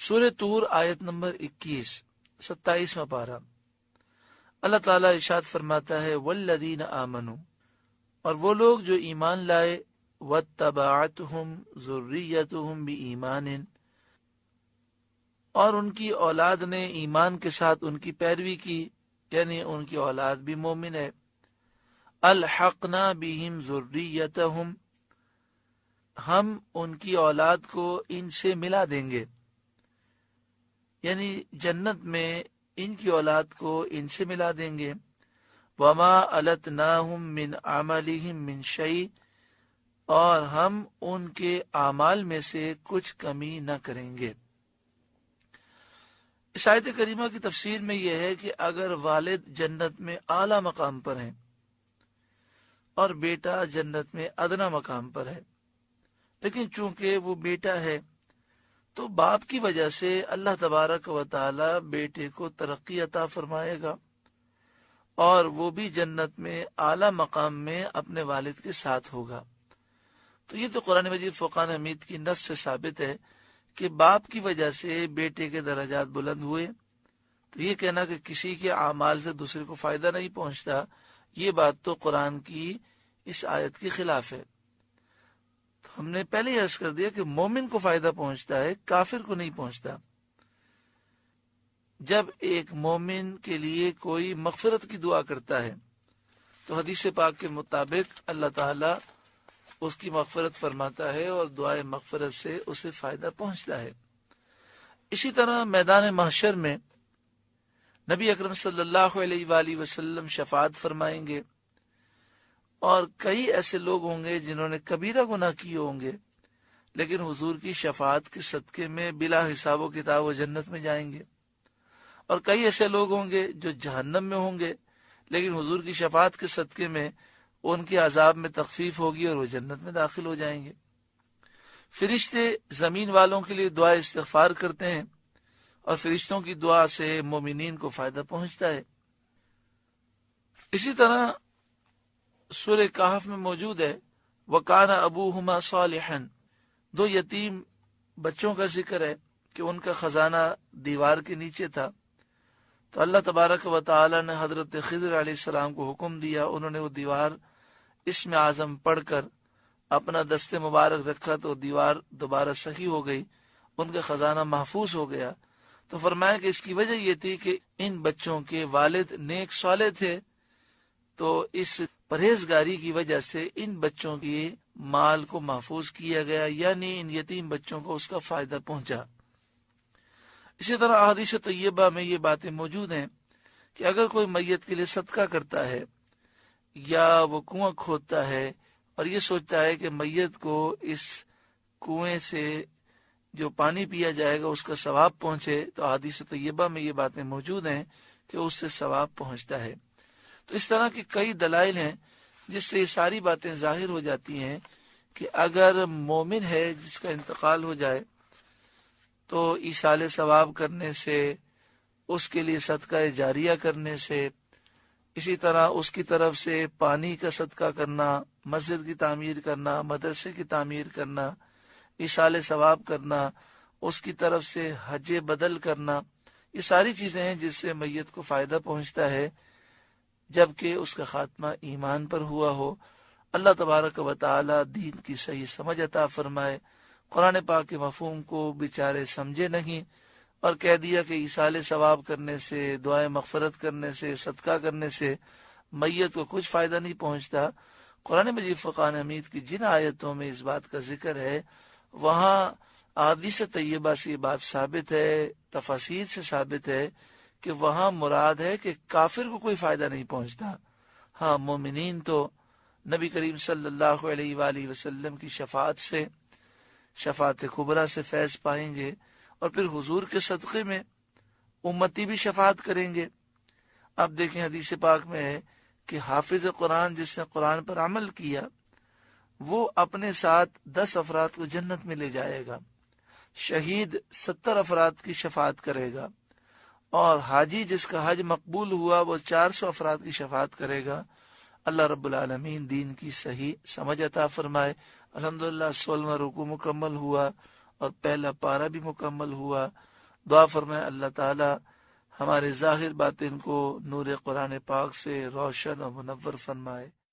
سورہ طور آیت نمبر 21، 27واں پارہ۔ اللہ تعالیٰ ارشاد فرماتا ہے والذین آمنوا، اور وہ لوگ جو ایمان لائے، واتبعتہم ذریتہم بایمان، اور ان کی اولاد نے ایمان کے ساتھ ان کی پیروی کی، یعنی ان کی اولاد بھی مومن ہے۔ الحقنا بہم ذریتہم، ہم ان کی اولاد کو ان سے ملا دیں گے، یعنی جنت میں ان کی اولاد کو ان سے ملا دیں گے۔ وما التناہم من عملہم من شیء، اور ہم ان کے اعمال میں سے کچھ کمی نہ کریں گے۔ اس آیت کریمہ کی تفسیر میں یہ ہے کہ اگر والد جنت میں اعلیٰ مقام پر ہیں اور بیٹا جنت میں ادنا مقام پر ہے، لیکن چونکہ وہ بیٹا ہے تو باپ کی وجہ سے اللہ تبارک و تعالی بیٹے کو ترقی عطا فرمائے گا، اور وہ بھی جنت میں اعلیٰ مقام میں اپنے والد کے ساتھ ہوگا۔ تو یہ تو قرآن مجید فرقان حمید کی نص سے ثابت ہے کہ باپ کی وجہ سے بیٹے کے درجات بلند ہوئے۔ تو یہ کہنا کہ کسی کے اعمال سے دوسرے کو فائدہ نہیں پہنچتا، یہ بات تو قرآن کی اس آیت کے خلاف ہے۔ تو ہم نے پہلے ہی عرض کر دیا کہ مومن کو فائدہ پہنچتا ہے، کافر کو نہیں پہنچتا۔ جب ایک مومن کے لیے کوئی مغفرت کی دعا کرتا ہے تو حدیث پاک کے مطابق اللہ تعالی اس کی مغفرت فرماتا ہے اور دعائے مغفرت سے اسے فائدہ پہنچتا ہے۔ اسی طرح میدان محشر میں نبی اکرم صلی اللہ علیہ وآلہ وسلم شفاعت فرمائیں گے، اور کئی ایسے لوگ ہوں گے جنہوں نے کبیرہ گناہ کیے ہوں گے، لیکن حضور کی شفاعت کے صدقے میں بلا حساب و کتاب و جنت میں جائیں گے، اور کئی ایسے لوگ ہوں گے جو جہنم میں ہوں گے، لیکن حضور کی شفاعت کے صدقے میں ان کے عذاب میں تخفیف ہوگی اور وہ جنت میں داخل ہو جائیں گے۔ فرشتے زمین والوں کے لیے دعا استغفار کرتے ہیں، اور فرشتوں کی دعا سے مومنین کو فائدہ پہنچتا ہے۔ اسی طرح سورہ کہف میں موجود ہے وَكَانَ أَبُوهُمَا صَالِحًا، دو یتیم بچوں کا ذکر ہے کہ ان کا خزانہ دیوار کے نیچے تھا، تو اللہ تبارک و تعالی نے حضرت خضر علیہ السلام کو حکم دیا، انہوں نے وہ دیوار اسم اعظم پڑھ کر اپنا دست مبارک رکھا تو دیوار دوبارہ صحیح ہو گئی، ان کا خزانہ محفوظ ہو گیا۔ تو فرمایا کہ اس کی وجہ یہ تھی کہ ان بچوں کے والد نیک صالح تھے، تو اس پرہیزگاری کی وجہ سے ان بچوں کی مال کو محفوظ کیا گیا، یعنی ان یتیم بچوں کو اس کا فائدہ پہنچا۔ اسی طرح احادیث طیبہ میں یہ باتیں موجود ہیں کہ اگر کوئی میت کے لیے صدقہ کرتا ہے یا وہ کنواں کھودتا ہے اور یہ سوچتا ہے کہ میت کو اس کنویں سے جو پانی پیا جائے گا اس کا ثواب پہنچے، تو احادیث طیبہ میں یہ باتیں موجود ہیں کہ اس سے ثواب پہنچتا ہے۔ تو اس طرح کی کئی دلائل ہیں جس سے یہ ساری باتیں ظاہر ہو جاتی ہیں کہ اگر مومن ہے جس کا انتقال ہو جائے تو ایصال ثواب کرنے سے، اس کے لیے صدقہ جاریہ کرنے سے، اسی طرح اس کی طرف سے پانی کا صدقہ کرنا، مسجد کی تعمیر کرنا، مدرسے کی تعمیر کرنا، ایصال ثواب کرنا، اس کی طرف سے حج بدل کرنا، یہ ساری چیزیں ہیں جس سے میت کو فائدہ پہنچتا ہے جبکہ اس کا خاتمہ ایمان پر ہوا ہو۔ اللہ تبارک و تعالی دین کی صحیح سمجھ عطا فرمائے۔ قرآن پاک کے مفہوم کو بیچارے سمجھے نہیں اور کہہ دیا کہ ایصال ثواب کرنے سے، دعائیں مغفرت کرنے سے، صدقہ کرنے سے میت کو کچھ فائدہ نہیں پہنچتا۔ قرآن مجید فرقان حمید کی جن آیتوں میں اس بات کا ذکر ہے وہاں احادیث طیبہ سے یہ بات ثابت ہے، تفاسیر سے ثابت ہے کہ وہاں مراد ہے کہ کافر کو کوئی فائدہ نہیں پہنچتا۔ ہاں مومنین تو نبی کریم صلی اللہ علیہ وآلہ وسلم کی شفاعت سے، شفاعت کبریٰ سے فیض پائیں گے، اور پھر حضور کے صدقے میں امتی بھی شفاعت کریں گے۔ اب دیکھیں حدیث پاک میں ہے کہ حافظ قرآن جس نے قرآن پر عمل کیا وہ اپنے ساتھ 10 افراد کو جنت میں لے جائے گا، شہید 70 افراد کی شفاعت کرے گا، اور حاجی جس کا حج مقبول ہوا وہ 400 افراد کی شفاعت کرے گا۔ اللہ رب العالمین دین کی صحیح سمجھ عطا فرمائے۔ الحمدللہ 16واں رکوع مکمل ہوا اور پہلا پارہ بھی مکمل ہوا، دعا فرمائے اللہ تعالی ہمارے ظاہر باطن کو نور قرآن پاک سے روشن اور منور فرمائے۔